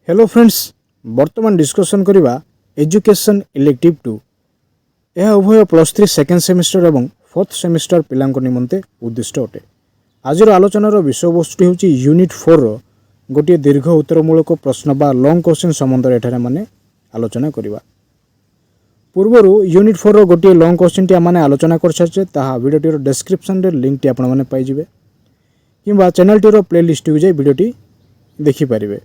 Hello friends, बर्तमान discussion करवा education elective 2। यह उभय +3 सेकेंड सेमिस्टर और 4th सेमिस्टर पिला निमंते उद्दिष्ट अटे। आजर आलोचनार विषयवस्तु हूँ यूनिट 4 गोटे दीर्घ उत्तरमूलक प्रश्न बा लंग क्वेश्चन संबंध एठारे माने आलोचना करवा। पूर्वर यूनिट 4 गोटे लंग क्वेश्चन टी आम आलोचना कर सारे ताहा वीडियोटीर डिस्क्रिप्शन लिंक टी आपण मैंने पाइबे कि चैनल प्लेलिस्ट को जाए वीडियोटी देखिपारे।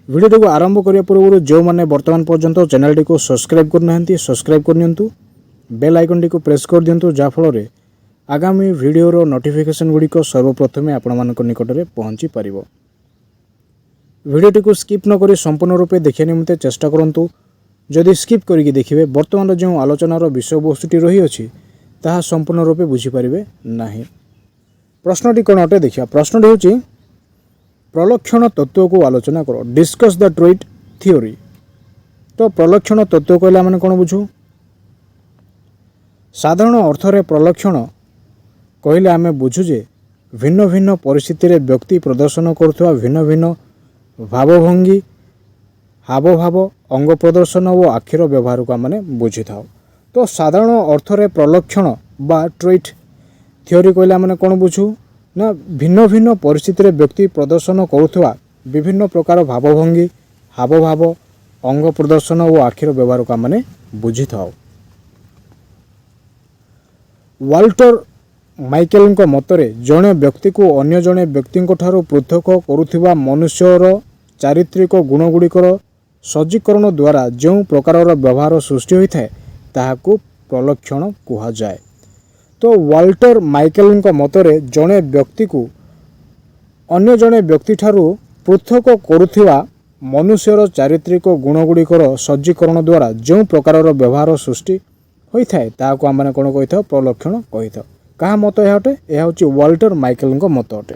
वीडियो को आरंभ करने पूर्व जो मैंने वर्तमान पर्यंत चैनल को सब्सक्राइब करना सब्सक्राइब करनियंतु, बेल आइकन टी को प्रेस कर दिंतु जाफल आगामी वीडियोर नोटिफिकेशन गुड़िक सर्वप्रथमे आपण निकट में पहुँची पार। वीडियोटी को स्किप नक संपूर्ण रूपे देखा निमंते चेष्टा करूँ। जदि स्किप करके देखिए वर्तमान जो आलोचनार विषय वस्तुटी रही अछि ताहा संपूर्ण रूपे बुझीपारे ना। प्रश्नटी कौन अटे देखिए। प्रश्नटी हूँ प्रलक्षण तत्व को आलोचना करो, डिस्कस द ट्रुथ थ्योरी। तो प्रलक्षण तत्व कहले माने कौन बुझू। साधारण अर्थरे प्रलक्षण कहले आमे बुझू जे भिन्न भिन्न परिस्थिति रे व्यक्ति प्रदर्शन करथुवा भिन्न भिन्न भावभंगी, हावभाव, अंग प्रदर्शन और आखिर व्यवहार को आमे बुझी थाओ। तो साधारण अर्थरे प्रलक्षण बा ट्रुथ थ्योरी कहले माने कौन बुझू ना भिन्न भिन्न परिस्थिति रे व्यक्ति प्रदर्शन करुवा विभिन्न प्रकार भावभंगी, हावभाव, अंग प्रदर्शन और आखिर व्यवहार को आम बुझी थाओ। वाल्टर माइकेल मतरे जड़े व्यक्ति को अन्य जड़े व्यक्ति पृथक करुवा मनुष्यर चारित्रिक गुणगुड़िकर सज्जीकरण द्वारा जो प्रकार व्यवहार सृष्टि होता है ताहाकू प्रलक्षण कहा जाए। तो वाल्टर माइकेल मतरे जड़े व्यक्ति को अन्य जड़े व्यक्ति ठारू पृथक करुवा मनुष्यर चारित्रिक गुणगुड़िकर सज्जीकरण द्वारा जो प्रकार व्यवहार सृष्टि होता है ताको आम कौन कही था प्रलक्षण कही था। क्या मत यह अटे? यह हूँ वाल्टर माइकेल मत अटे।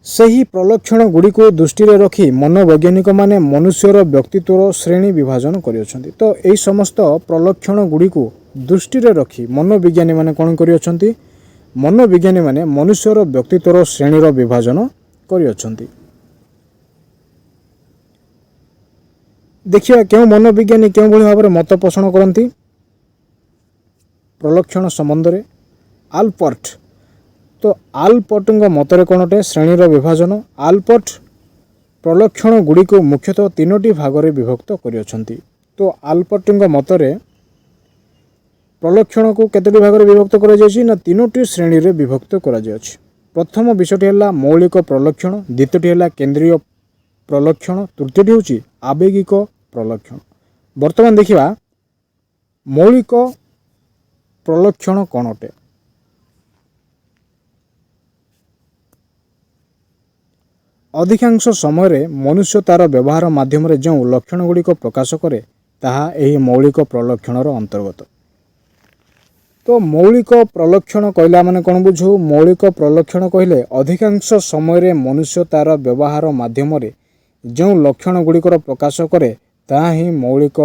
सही प्रलक्षण गुड़ी को दृष्टि रखी मनोवैज्ञानिक माने मनुष्यर व्यक्तित्वर श्रेणी विभाजन कर। तो यही समस्त प्रलक्षण गुड़ी को दृष्टि रखी मनोविज्ञानी माने कौन कर, मनोविज्ञानी माने मनुष्यर व्यक्तित्वर श्रेणीर विभाजन कर। देखिए क्यों मनोविज्ञानी क्यों भाव में मत पोषण करती प्रलक्षण संबंध में। आल्पर्ट, तो आल्पर्ट मतरे कौन अटे श्रेणीर विभाजन। आल्पर्ट प्रलक्षण गुड़ी को मुख्यतः 3टी भाग में विभक्त कर। तो आल्पर्ट मतरे प्रलक्षण को केतोटी भाग में विभक्त कर 3टी श्रेणी रे विभक्त कर। प्रथम विषयटी है मौलिक प्रलक्षण, द्वितीयटी है केंद्रीय प्रलक्षण, तृतीयटी हूँ आवेगिक प्रलक्षण। वर्तमान देखिए मौलिक प्रलक्षण कौन अटे। अधिकांश समय मनुष्य तार व्यवहार माध्यम जो लक्षण गुड़िक प्रकाश करे ताहा एही मौलिक प्रलक्षणर अंतर्गत। तो मौलिक प्रलक्षण कहला माने कौन बुझू। मौलिक प्रलक्षण कहले अधिकांश समय मनुष्य तार व्यवहार माध्यम जो लक्षण गुड़िकर प्रकाश करे ताहा ही मौलिक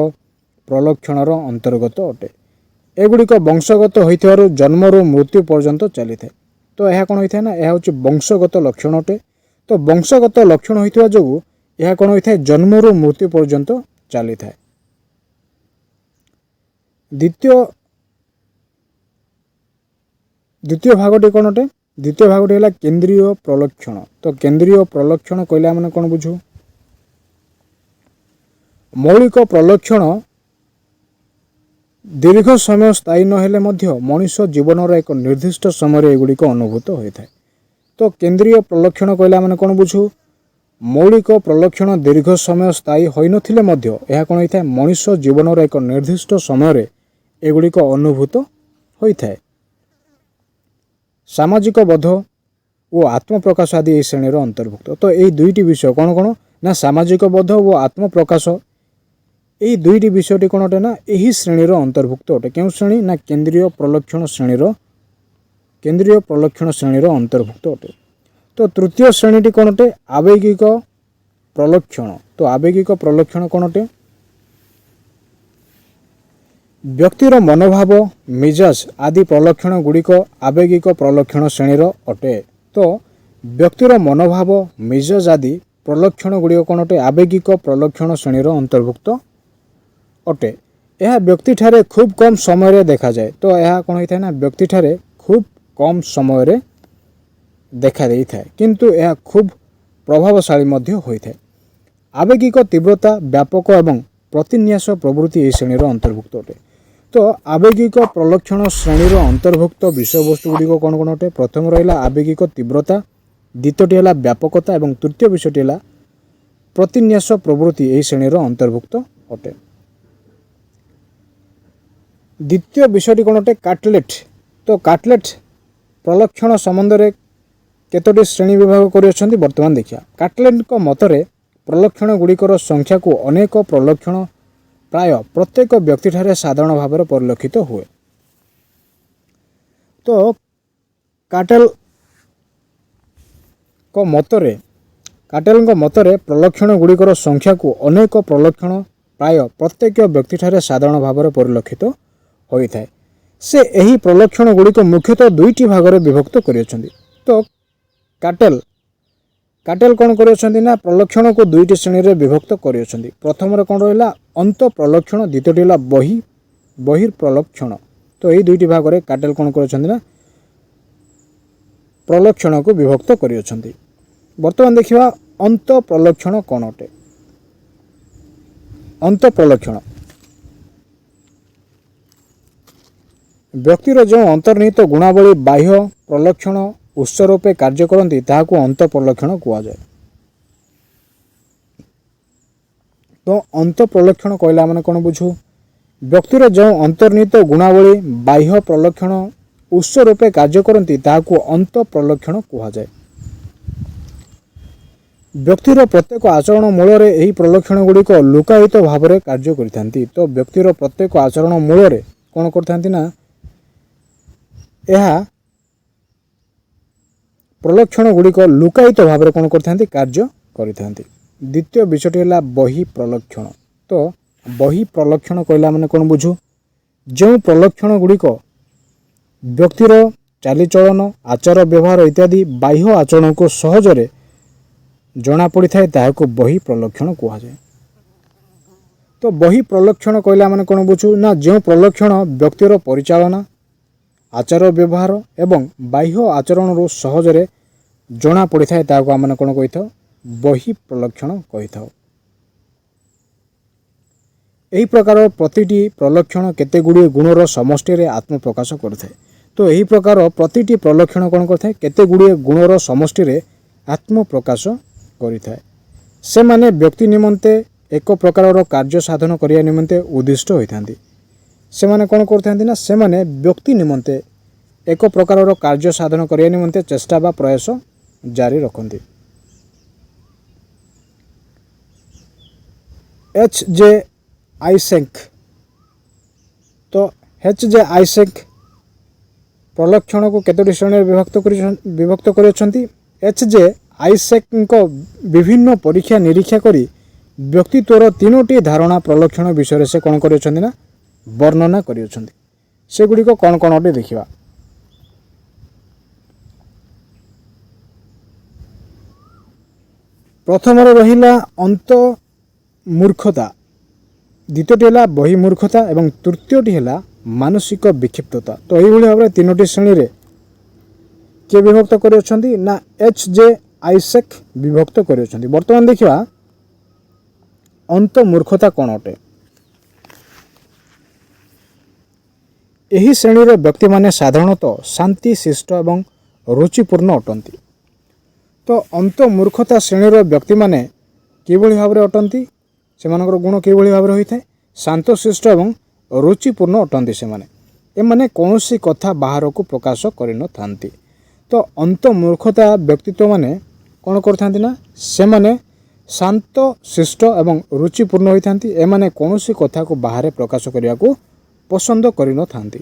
प्रलक्षणर अंतर्गत अटे। एगुड़िक वंशगत होइथिबारु जन्मरू मृत्यु पर्यंत चली थाए। तो यह कौन होता है ना, यह हूँ वंशगत लक्षण अटे। तो वंशगत लक्षण होइथिबा जोगु यह कौन होता है जन्मरू मृत्यु पर्यंत चली थाए। द्वितीय भागटी कौन अटे। द्वितीय भागटी है केंद्रीय प्रलक्षण। तो केंद्रीय प्रलक्षण कहले माने कौन बुझू। मौलिक प्रलक्षण दीर्घ समय स्थायी नहेले मध्य मनुष्य जीवन एक निर्दिष्ट समय एगुड़िक अनुभूत होता है। तो केंद्रीय प्रलक्षण कहला माने कौन बुझू। मौलिक प्रलक्षण दीर्घ समय स्थायी होई नथिले मध्य यह कौन होता है मनुष्य जीवन एक निर्दिष्ट समय एगुड़िक अनुभूत होता है। सामाजिक बोध और आत्मप्रकाश आदि यह श्रेणी अंतर्भुक्त। तो यही दुईटी विषय कौन कौन ना सामाजिक बोध और आत्मप्रकाश, यही दुईटी विषयटी कौन अटे ना यही श्रेणीर अंतर्भुक्त अटे। क्यों श्रेणी ना केंद्रीय प्रलक्षण श्रेणीर अंतर्भुक्त अटे। तो तृतीय श्रेणीटी कौन अटे आवेगिक प्रलक्षण। तो आवेगिक प्रलक्षण कौन अटे व्यक्तिर मनोभाव, मिजाज आदि प्रलक्षण गुड़िक आवेगिक प्रलक्षण श्रेणीर अटे। तो ବ୍ୟକ୍ତିର ମନୋଭାବ ମିଜାଜ ଆଦି ପ୍ରଲକ୍ଷଣ ଗୁଡ଼ିକ କ'ଣ ଅଟେ? ଆବେଗିକ ପ୍ରଲକ୍ଷଣ ଶ୍ରେଣୀର ଅନ୍ତର୍ଭୁକ୍ତ ଅଟେ। ଏହା ବ୍ୟକ୍ତିଠାରେ ଖୁବ୍ କମ୍ ସମୟରେ ଦେଖାଯାଏ। ତ ଏହା କ'ଣ ହୋଇଥାଏ ନା ବ୍ୟକ୍ତିଠାରେ ଖୁବ୍ କମ୍ ସମୟରେ ଦେଖା ଦେଇଥାଏ, କିନ୍ତୁ ଏହା ଖୁବ୍ ପ୍ରଭାବଶାଳୀ ମଧ୍ୟ ହୋଇଥାଏ। ଆବେଗିକ ତୀବ୍ରତା ବ୍ୟାପକ ଏବଂ ପ୍ରତିନ୍ୟାସ ପ୍ରବୃତ୍ତି ଏହି ଶ୍ରେଣୀର ଅନ୍ତର୍ଭୁକ୍ତ ଅଟେ। ତ ଆବେଗିକ ପ୍ରଲକ୍ଷଣ ଶ୍ରେଣୀର ଅନ୍ତର୍ଭୁକ୍ତ ବିଷୟବସ୍ତୁ ଗୁଡ଼ିକ କ'ଣ କ'ଣ ଅଟେ? ପ୍ରଥମ ରହିଲା ଆବେଗିକ ତୀବ୍ରତା, ଦ୍ୱିତୀୟଟି ହେଲା ବ୍ୟାପକତା ଏବଂ ତୃତୀୟ ବିଷୟଟି ହେଲା ପ୍ରତିନ୍ୟାସ ପ୍ରବୃତ୍ତି ଏହି ଶ୍ରେଣୀର ଅନ୍ତର୍ଭୁକ୍ତ ଅଟେ। ଦ୍ୱିତୀୟ ବିଷୟଟି କ'ଣ ଅଟେ? କାଟଲେଟ୍। ତ କାଟଲେଟ୍ ପ୍ରଲକ୍ଷଣ ସମ୍ବନ୍ଧରେ କେତୋଟି ଶ୍ରେଣୀ ବିଭାଗ କରିଅଛନ୍ତି ବର୍ତ୍ତମାନ ଦେଖିବା। କାଟଲେଟ୍ଙ୍କ ମତରେ ପ୍ରଲକ୍ଷଣ ଗୁଡ଼ିକର ସଂଖ୍ୟାକୁ ଅନେକ ପ୍ରଲକ୍ଷଣ ପ୍ରାୟ ପ୍ରତ୍ୟେକ ବ୍ୟକ୍ତିଠାରେ ସାଧାରଣ ଭାବରେ ପରିଲକ୍ଷିତ ହୁଏ। ତ କାଟେଲଙ୍କ ମତରେ ପ୍ରଲକ୍ଷଣ ଗୁଡ଼ିକର ସଂଖ୍ୟାକୁ ଅନେକ ପ୍ରଲକ୍ଷଣ ପ୍ରାୟ ପ୍ରତ୍ୟେକ ବ୍ୟକ୍ତିଠାରେ ସାଧାରଣ ଭାବରେ ପରିଲକ୍ଷିତ ହୋଇଥାଏ। ସେ ଏହି ପ୍ରଲକ୍ଷଣ ଗୁଡ଼ିକ ମୁଖ୍ୟତଃ ଦୁଇଟି ଭାଗରେ ବିଭକ୍ତ କରିଅଛନ୍ତି। ତ କାଟେଲ କ'ଣ କରିଅଛନ୍ତି ନା ପ୍ରଲକ୍ଷଣକୁ ଦୁଇଟି ଶ୍ରେଣୀରେ ବିଭକ୍ତ କରିଅଛନ୍ତି। ପ୍ରଥମରେ କ'ଣ ରହିଲା ଅନ୍ତ ପ୍ରଲକ୍ଷଣ, ଦ୍ୱିତୀୟଟି ହେଲା ବହିର୍ପ୍ରଲକ୍ଷଣ। ତ ଏହି ଦୁଇଟି ଭାଗରେ କାଟେଲ କ'ଣ କରିଅଛନ୍ତି ନା ପ୍ରଲକ୍ଷଣକୁ ବିଭକ୍ତ କରିଅଛନ୍ତି। ବର୍ତ୍ତମାନ ଦେଖିବା ଅନ୍ତ ପ୍ରଲକ୍ଷଣ କ'ଣ ଅଟେ? ଅନ୍ତ ପ୍ରଲକ୍ଷଣ ବ୍ୟକ୍ତିର ଯେଉଁ ଅନ୍ତର୍ନିହିତ ଗୁଣାବଳୀ ବାହ୍ୟ ପ୍ରଲକ୍ଷଣ ଉତ୍ସ ରୂପେ କାର୍ଯ୍ୟ କରନ୍ତି ତାହାକୁ ଅନ୍ତ ପ୍ରଲକ୍ଷଣ କୁହାଯାଏ। ତ ଅନ୍ତ ପ୍ରଲକ୍ଷଣ କହିଲା ମାନେ କ'ଣ ବୁଝୁ? ବ୍ୟକ୍ତିର ଯେଉଁ ଅନ୍ତର୍ନିହିତ ଗୁଣାବଳୀ ବାହ୍ୟ ପ୍ରଲକ୍ଷଣ ଉତ୍ସ ରୂପେ କାର୍ଯ୍ୟ କରନ୍ତି ତାହାକୁ ଅନ୍ତ ପ୍ରଲକ୍ଷଣ କୁହାଯାଏ। ବ୍ୟକ୍ତିର ପ୍ରତ୍ୟେକ ଆଚରଣ ମୂଳରେ ଏହି ପ୍ରଲକ୍ଷଣ ଗୁଡ଼ିକ ଲୁକାୟିତ ଭାବରେ କାର୍ଯ୍ୟ କରିଥାନ୍ତି। ତ ବ୍ୟକ୍ତିର ପ୍ରତ୍ୟେକ ଆଚରଣ ମୂଳରେ କ'ଣ କରିଥାନ୍ତି ନା ଏହା ପ୍ରଲକ୍ଷଣ ଗୁଡ଼ିକ ଲୁକାୟିତ ଭାବରେ କ'ଣ କରିଥାନ୍ତି? କାର୍ଯ୍ୟ କରିଥାନ୍ତି। ଦ୍ୱିତୀୟ ବିଷୟଟି ହେଲା ବହି ପ୍ରଲକ୍ଷଣ। ତ ବହି ପ୍ରଲକ୍ଷଣ କହିଲା ମାନେ କ'ଣ ବୁଝୁ? ଯେଉଁ ପ୍ରଲକ୍ଷଣ ଗୁଡ଼ିକ ବ୍ୟକ୍ତିର ଚାଲିଚଳନ, ଆଚାର ବ୍ୟବହାର ଇତ୍ୟାଦି ବାହ୍ୟ ଆଚରଣକୁ ସହଜରେ ଜଣାପଡ଼ିଥାଏ ତାହାକୁ ବହି ପ୍ରଲକ୍ଷଣ କୁହାଯାଏ। ତ ବହି ପ୍ରଲକ୍ଷଣ କହିଲା ମାନେ କ'ଣ ବୁଝୁ? ନା ଯେଉଁ ପ୍ରଲକ୍ଷଣ ବ୍ୟକ୍ତିର ପରିଚାଳନା, ଆଚାର ବ୍ୟବହାର ଏବଂ ବାହ୍ୟ ଆଚରଣରୁ ସହଜରେ ଜଣାପଡ଼ିଥାଏ ତାହାକୁ ଆମେ କ'ଣ କହିଥାଉ? ବହି ପ୍ରଲକ୍ଷଣ କହିଥାଉ। ଏହି ପ୍ରକାର ପ୍ରତିଟି ପ୍ରଲକ୍ଷଣ କେତେ ଗୁଡ଼ିଏ ଗୁଣର ସମଷ୍ଟିରେ ଆତ୍ମପ୍ରକାଶ କରିଥାଏ। ତ ଏହି ପ୍ରକାର ପ୍ରତିଟି ପ୍ରଲକ୍ଷଣ କ'ଣ କରିଥାଏ? କେତେ ଗୁଡ଼ିଏ ଗୁଣର ସମଷ୍ଟିରେ ଆତ୍ମପ୍ରକାଶ କରିଥାଏ। ସେମାନେ ବ୍ୟକ୍ତି ନିମନ୍ତେ ଏକ ପ୍ରକାରର କାର୍ଯ୍ୟ ସାଧନ କରିବା ନିମନ୍ତେ ଉଦ୍ଦିଷ୍ଟ ହୋଇଥାନ୍ତି। ସେମାନେ କ'ଣ କରିଥାନ୍ତି ନା ସେମାନେ ବ୍ୟକ୍ତି ନିମନ୍ତେ ଏକ ପ୍ରକାରର କାର୍ଯ୍ୟ ସାଧନ କରିବା ନିମନ୍ତେ ଚେଷ୍ଟା ବା ପ୍ରୟାସ ଜାରି ରଖନ୍ତି। H.J. ଆଇସେକ୍। ତ H.J. ଆଇସେକ୍ ପ୍ରଲକ୍ଷଣକୁ କେତୋଟି ଶ୍ରେଣୀରେ ବିଭକ୍ତ କରିଅଛନ୍ତି? H.J. ଆଇସେକ୍ଙ୍କ ବିଭିନ୍ନ ପରୀକ୍ଷା ନିରୀକ୍ଷା କରି ବ୍ୟକ୍ତିତ୍ୱର ତିନୋଟି ଧାରଣା ପ୍ରଲକ୍ଷଣ ବିଷୟରେ ସେ କ'ଣ କରିଅଛନ୍ତି ନା ବର୍ଣ୍ଣନା କରିଅଛନ୍ତି। ସେଗୁଡ଼ିକ କ'ଣ କ'ଣ ଅଟେ ଦେଖିବା। ପ୍ରଥମରେ ରହିଲା ଅନ୍ତ ମୂର୍ଖତା, ଦ୍ୱିତୀୟଟି ହେଲା ବହିମୂର୍ଖତା ଏବଂ ତୃତୀୟଟି ହେଲା ମାନସିକ ବିକ୍ଷିପ୍ତତା। ତ ଏହିଭଳି ଭାବରେ ତିନୋଟି ଶ୍ରେଣୀରେ କିଏ ବିଭକ୍ତ କରିଅଛନ୍ତି ନା H.J. ଆଇସେକ୍ ବିଭକ୍ତ କରିଅଛନ୍ତି। ବର୍ତ୍ତମାନ ଦେଖିବା ଅନ୍ତ ମୂର୍ଖତା କ'ଣ ଅଟେ। ଏହି ଶ୍ରେଣୀର ବ୍ୟକ୍ତିମାନେ ସାଧାରଣତଃ ଶାନ୍ତି ଶିଷ୍ଟ ଏବଂ ରୁଚିପୂର୍ଣ୍ଣ ଅଟନ୍ତି। ତ ଅନ୍ତ ମୂର୍ଖତା ଶ୍ରେଣୀର ବ୍ୟକ୍ତିମାନେ କିଭଳି ଭାବରେ ଅଟନ୍ତି? ସେମାନଙ୍କର ଗୁଣ କିଭଳି ଭାବରେ ହୋଇଥାଏ? ଶାନ୍ତଶିଷ୍ଟ ଏବଂ ରୁଚିପୂର୍ଣ୍ଣ ଅଟନ୍ତି ସେମାନେ। ଏମାନେ କୌଣସି କଥା ବାହାରକୁ ପ୍ରକାଶ କରିନଥାନ୍ତି। ତ ଅନ୍ତ ମୂର୍ଖତା ବ୍ୟକ୍ତିତ୍ୱମାନେ କ'ଣ କରିଥାନ୍ତି ନା ସେମାନେ ଶାନ୍ତ ଶିଷ୍ଟ ଏବଂ ରୁଚିପୂର୍ଣ୍ଣ ହୋଇଥାନ୍ତି। ଏମାନେ କୌଣସି କଥାକୁ ବାହାରେ ପ୍ରକାଶ କରିବାକୁ ପସନ୍ଦ କରିନଥାନ୍ତି।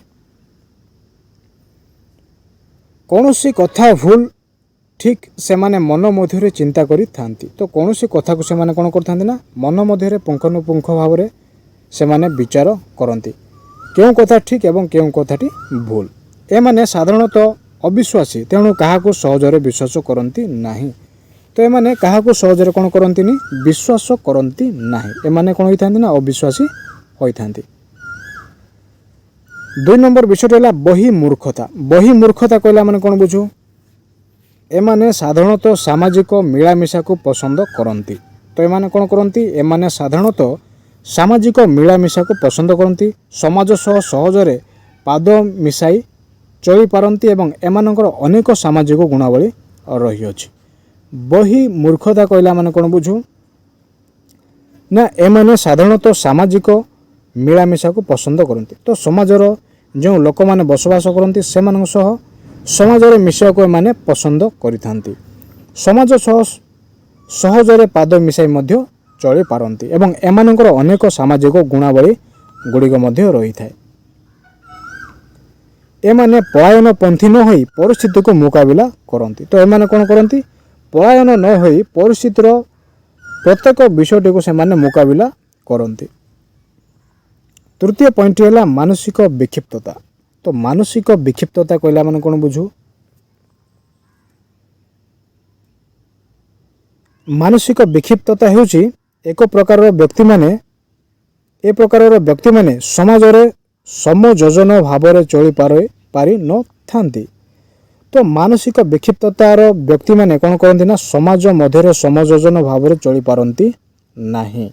କୌଣସି କଥା ଭୁଲ ଠିକ୍ ସେମାନେ ମନ ମଧ୍ୟରେ ଚିନ୍ତା କରିଥାନ୍ତି। ତ କୌଣସି କଥାକୁ ସେମାନେ କ'ଣ କରିଥାନ୍ତି ନା ମନ ମଧ୍ୟରେ ପୁଙ୍ଖାନୁପୁଙ୍ଖ ଭାବରେ ସେମାନେ ବିଚାର କରନ୍ତି କେଉଁ କଥା ଠିକ୍ ଏବଂ କେଉଁ କଥାଟି ଭୁଲ। ଏମାନେ ସାଧାରଣତଃ ଅବିଶ୍ୱାସୀ, ତେଣୁ କାହାକୁ ସହଜରେ ବିଶ୍ୱାସ କରନ୍ତି ନାହିଁ। ତ ଏମାନେ କାହାକୁ ସହଜରେ କ'ଣ କରନ୍ତିନି? ବିଶ୍ୱାସ କରନ୍ତି ନାହିଁ। ଏମାନେ କ'ଣ ହୋଇଥାନ୍ତି ନା ଅବିଶ୍ୱାସୀ ହୋଇଥାନ୍ତି। 2 ନମ୍ବର ବିଷୟଟି ହେଲା ବହି ମୂର୍ଖତା। ବହି ମୂର୍ଖତା କହିଲେ ଆମେ କ'ଣ ବୁଝୁ? ଏମାନେ ସାଧାରଣତଃ ସାମାଜିକ ମିଳାମିଶାକୁ ପସନ୍ଦ କରନ୍ତି। ତ ଏମାନେ କ'ଣ କରନ୍ତି? ଏମାନେ ସାଧାରଣତଃ ସାମାଜିକ ମିଳାମିଶାକୁ ପସନ୍ଦ କରନ୍ତି, ସମାଜ ସହ ସହଜରେ ପାଦ ମିଶାଇ ଚଳିପାରନ୍ତି ଏବଂ ଏମାନଙ୍କର ଅନେକ ସାମାଜିକ ଗୁଣାବଳୀ ରହିଅଛି। ବହି ମୂର୍ଖତା କହିଲେ ଆମେ କ'ଣ ବୁଝୁ? ନା ଏମାନେ ସାଧାରଣତଃ ସାମାଜିକ ମିଳାମିଶାକୁ ପସନ୍ଦ କରନ୍ତି। ତ ସମାଜର ଯେଉଁ ଲୋକମାନେ ବସବାସ କରନ୍ତି ସେମାନଙ୍କ ସହ ସମାଜରେ ମିଶିବାକୁ ଏମାନେ ପସନ୍ଦ କରିଥାନ୍ତି। ସମାଜ ସହ ସହଜରେ ପାଦ ମିଶାଇ ମଧ୍ୟ ଚଳିପାରନ୍ତି ଏବଂ ଏମାନଙ୍କର ଅନେକ ସାମାଜିକ ଗୁଣାବଳୀ ଗୁଡ଼ିକ ମଧ୍ୟ ରହିଥାଏ। ଏମାନେ ପଳାୟନପନ୍ଥୀ ନ ହୋଇ ପରିସ୍ଥିତିକୁ ମୁକାବିଲା କରନ୍ତି। ତ ଏମାନେ କ'ଣ କରନ୍ତି? ପଳାୟନ ନ ହୋଇ ପରିସ୍ଥିତିର ପ୍ରତ୍ୟେକ ବିଷୟଟିକୁ ସେମାନେ ମୁକାବିଲା କରନ୍ତି। ତୃତୀୟ ପଏଣ୍ଟଟି ହେଲା ମାନସିକ ବିକ୍ଷିପ୍ତତା। ତ ମାନସିକ ବିକ୍ଷିପ୍ତତା କହିଲେ ଆମେ କ'ଣ ବୁଝୁ? ମାନସିକ ବିକ୍ଷିପ୍ତତା ହେଉଛି ଏ ପ୍ରକାରର ବ୍ୟକ୍ତିମାନେ ସମାଜରେ ସମଯୋଜନ ଭାବରେ ଚଳିପାରି ନଥାନ୍ତି। ତ ମାନସିକ ବିକ୍ଷିପ୍ତତାର ବ୍ୟକ୍ତିମାନେ କ'ଣ କରନ୍ତି ନା ସମାଜ ମଧ୍ୟରେ ସମଯୋଜନ ଭାବରେ ଚଳିପାରନ୍ତି ନାହିଁ।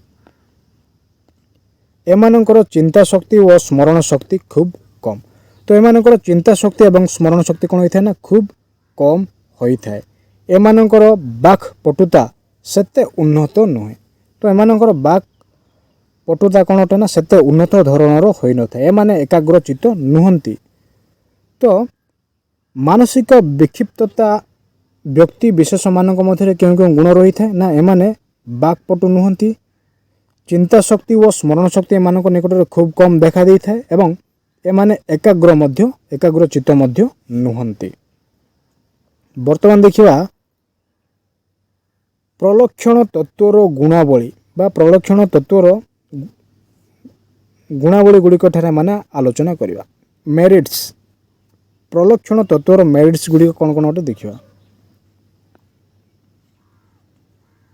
ଏମାନଙ୍କର ଚିନ୍ତା ଶକ୍ତି ଓ ସ୍ମରଣ ଶକ୍ତି ଖୁବ୍ କମ୍। ତ ଏମାନଙ୍କର ଚିନ୍ତା ଶକ୍ତି ଏବଂ ସ୍ମରଣ ଶକ୍ତି କ'ଣ ହୋଇଥାଏ ନା ଖୁବ୍ କମ୍ ହୋଇଥାଏ। ଏମାନଙ୍କର ବାକ୍ ପଟୁତା ସେତେ ଉନ୍ନତ ନୁହେଁ। ତ ଏମାନଙ୍କର ବାକ୍ ପଟୁତା କ'ଣ ଅଟେ ନା ସେତେ ଉନ୍ନତ ଧରଣର ହୋଇନଥାଏ। ଏମାନେ ଏକାଗ୍ରଚିତ୍ତ ନୁହନ୍ତି। ତ ମାନସିକ ବିକ୍ଷିପ୍ତତା ବ୍ୟକ୍ତି ବିଶେଷମାନଙ୍କ ମଧ୍ୟରେ କେଉଁ କେଉଁ ଗୁଣ ରହିଥାଏ ନା ଏମାନେ ବାକ୍ପଟୁ ନୁହନ୍ତି, ଚିନ୍ତା ଶକ୍ତି ଓ ସ୍ମରଣ ଶକ୍ତି ଏମାନଙ୍କ ନିକଟରେ ଖୁବ୍ କମ୍ ଦେଖା ଦେଇଥାଏ ଏବଂ ଏମାନେ ଏକାଗ୍ରଚିତ୍ତ ମଧ୍ୟ ନୁହନ୍ତି। ବର୍ତ୍ତମାନ ଦେଖିବା ପ୍ରଲକ୍ଷଣ ତତ୍ତ୍ୱର ଗୁଣାବଳୀ ବା ପ୍ରଲକ୍ଷଣ ତତ୍ତ୍ୱର ଗୁଣାବଳୀ ଗୁଡ଼ିକ ଠାରେ ମାନେ ଆଲୋଚନା କରିବା। ମେରିଟ୍ସ, ପ୍ରଲକ୍ଷଣ ତତ୍ତ୍ୱର ମେରିଟ୍ସ ଗୁଡ଼ିକ କ'ଣ କ'ଣ ଅଟେ ଦେଖିବା।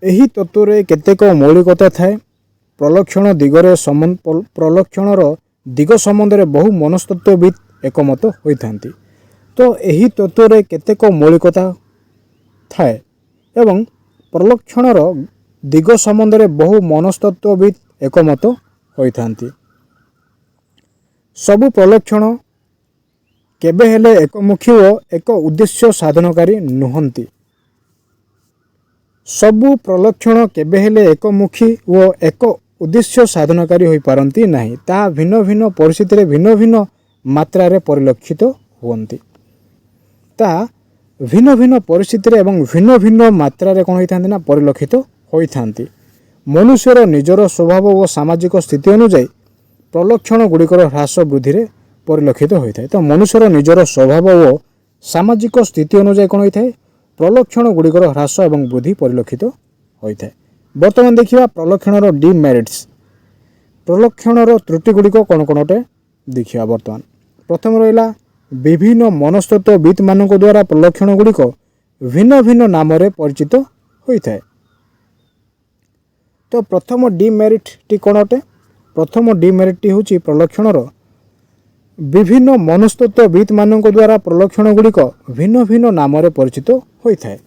ଏହି ତତ୍ତ୍ୱରେ କେତେକ ମୌଳିକତା ଥାଏ। ପ୍ରଲକ୍ଷଣର ଦିଗ ସମ୍ବନ୍ଧରେ ବହୁ ମନସ୍ତତ୍ତ୍ୱବିତ୍ ଏକମତ ହୋଇଥାନ୍ତି। ତ ଏହି ତତ୍ତ୍ୱରେ କେତେକ ମୌଳିକତା ଥାଏ ଏବଂ ପ୍ରଲକ୍ଷଣର ଦିଗ ସମ୍ବନ୍ଧରେ ବହୁ ମନସ୍ତତ୍ତ୍ୱବିତ୍ ଏକମତ ହୋଇଥାନ୍ତି। ସବୁ ପ୍ରଲକ୍ଷଣ କେବେ ହେଲେ ଏକମୁଖୀ ଓ ଏକ ଉଦ୍ଦେଶ୍ୟ ସାଧନକାରୀ ନୁହନ୍ତି। ସବୁ ପ୍ରଲକ୍ଷଣ କେବେ ହେଲେ ଏକମୁଖୀ ଓ ଏକ ଉଦ୍ଦେଶ୍ୟ ସାଧନକାରୀ ହୋଇପାରନ୍ତି ନାହିଁ। ତାହା ଭିନ୍ନ ଭିନ୍ନ ପରିସ୍ଥିତିରେ ଭିନ୍ନ ଭିନ୍ନ ମାତ୍ରାରେ ପରିଲକ୍ଷିତ ହୁଅନ୍ତି। ତାହା ଭିନ୍ନ ଭିନ୍ନ ପରିସ୍ଥିତିରେ ଏବଂ ଭିନ୍ନ ଭିନ୍ନ ମାତ୍ରାରେ କ'ଣ ହୋଇଥାନ୍ତି ନା ପରିଲକ୍ଷିତ ହୋଇଥାନ୍ତି। ମନୁଷ୍ୟର ନିଜର ସ୍ୱଭାବ ଓ ସାମାଜିକ ସ୍ଥିତି ଅନୁଯାୟୀ ପ୍ରଲକ୍ଷଣ ଗୁଡ଼ିକର ହ୍ରାସ ବୃଦ୍ଧିରେ ପରିଲକ୍ଷିତ ହୋଇଥାଏ। ତ ମନୁଷ୍ୟର ନିଜର ସ୍ୱଭାବ ଓ ସାମାଜିକ ସ୍ଥିତି ଅନୁଯାୟୀ କ'ଣ ହୋଇଥାଏ? ପ୍ରଲକ୍ଷଣ ଗୁଡ଼ିକର ହ୍ରାସ ଏବଂ ବୃଦ୍ଧି ପରିଲକ୍ଷିତ ହୋଇଥାଏ। ବର୍ତ୍ତମାନ ଦେଖିବା ପ୍ରଲକ୍ଷଣର ଡିମେରିଟ୍ସ। ପ୍ରଲକ୍ଷଣର ତ୍ରୁଟି ଗୁଡ଼ିକ କ'ଣ କ'ଣ ଅଟେ ଦେଖିବା। ବର୍ତ୍ତମାନ ପ୍ରଥମ ରହିଲା ବିଭିନ୍ନ ମନସ୍ତତ୍ତ୍ୱବିତ୍ ମାନଙ୍କ ଦ୍ୱାରା ପ୍ରଲକ୍ଷଣ ଗୁଡ଼ିକ ଭିନ୍ନ ଭିନ୍ନ ନାମରେ ପରିଚିତ ହୋଇଥାଏ। ତ ପ୍ରଥମ ଡିମେରିଟ୍ଟି କ'ଣ ଅଟେ? ପ୍ରଥମ ଡିମେରିଟ୍ଟି ହେଉଛି ପ୍ରଲକ୍ଷଣର ବିଭିନ୍ନ ମନସ୍ତତ୍ତ୍ୱବିତ୍ ମାନଙ୍କ ଦ୍ୱାରା ପ୍ରଲକ୍ଷଣ ଗୁଡ଼ିକ ଭିନ୍ନ ଭିନ୍ନ ନାମରେ ପରିଚିତ ହୋଇଥାଏ।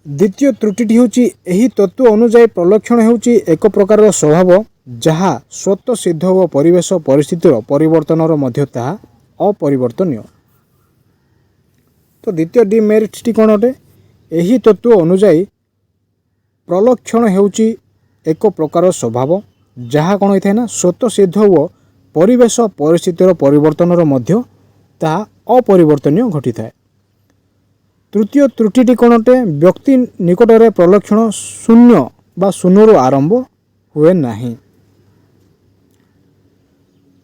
ଦ୍ୱିତୀୟ ତ୍ରୁଟିଟି ହେଉଛି ଏହି ତତ୍ତ୍ୱ ଅନୁଯାୟୀ ପ୍ରଲକ୍ଷଣ ହେଉଛି ଏକ ପ୍ରକାରର ସ୍ୱଭାବ ଯାହା ସ୍ୱତଃ ସିଦ୍ଧ ଓ ପରିବେଶ ପରିସ୍ଥିତିର ପରିବର୍ତ୍ତନର ମଧ୍ୟ ତାହା ଅପରିବର୍ତ୍ତନୀୟ। ତ ଦ୍ୱିତୀୟ ଡିମେରିଟ୍ଟି କ'ଣ ଅଟେ? ଏହି ତତ୍ତ୍ୱ ଅନୁଯାୟୀ ପ୍ରଲକ୍ଷଣ ହେଉଛି ଏକ ପ୍ରକାର ସ୍ୱଭାବ ଯାହା କ'ଣ ହୋଇଥାଏ ନା ସ୍ୱତଃ ସିଦ୍ଧ ଓ ପରିବେଶ ପରିସ୍ଥିତିର ପରିବର୍ତ୍ତନର ମଧ୍ୟ ତାହା ଅପରିବର୍ତ୍ତନୀୟ ଘଟିଥାଏ। ତୃତୀୟ ତ୍ରୁଟିଟି କ'ଣ ଅଟେ? ବ୍ୟକ୍ତି ନିକଟରେ ପ୍ରଲକ୍ଷଣ ଶୂନ୍ୟ ବା ଶୂନ୍ୟରୁ ଆରମ୍ଭ ହୁଏ ନାହିଁ।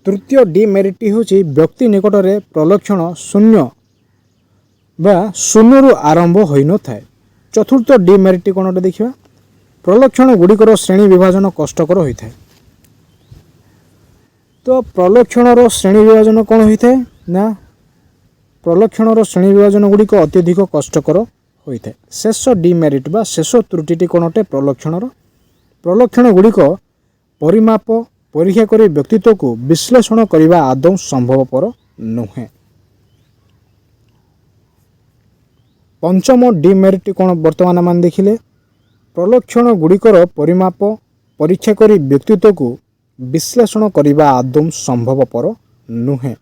ତୃତୀୟ ଡିମେରିଟ୍ଟି ହେଉଛି ବ୍ୟକ୍ତି ନିକଟରେ ପ୍ରଲକ୍ଷଣ ଶୂନ୍ୟ ବା ଶୂନ୍ୟରୁ ଆରମ୍ଭ ହୋଇନଥାଏ। ଚତୁର୍ଥ ଡିମେରିଟ୍ଟି କ'ଣ ଅଟେ ଦେଖିବା। ପ୍ରଲକ୍ଷଣ ଗୁଡ଼ିକର ଶ୍ରେଣୀ ବିଭାଜନ କଷ୍ଟକର ହୋଇଥାଏ। ତ तो प्रलक्षणर श्रेणी विभाजन कौन होता है ना प्रलक्षणर श्रेणी विभाजन गुड़िक अत्यधिक कष्टकर होता है। शेष डिमेरिट बा शेष त्रुटि कौन अटे प्रलक्षणर प्रलक्षण गुड़िक परिमाप परीक्षा कर व्यक्तित्व को विश्लेषण करने आदौ संभवपर नुहे। पंचम डिमेरिट कौन वर्तमान मान देखिले प्रलक्षण गुड़िकर परिमाप परीक्षा कर व्यक्तित्व को विश्लेषण करने आदौ संभवपर नुहे।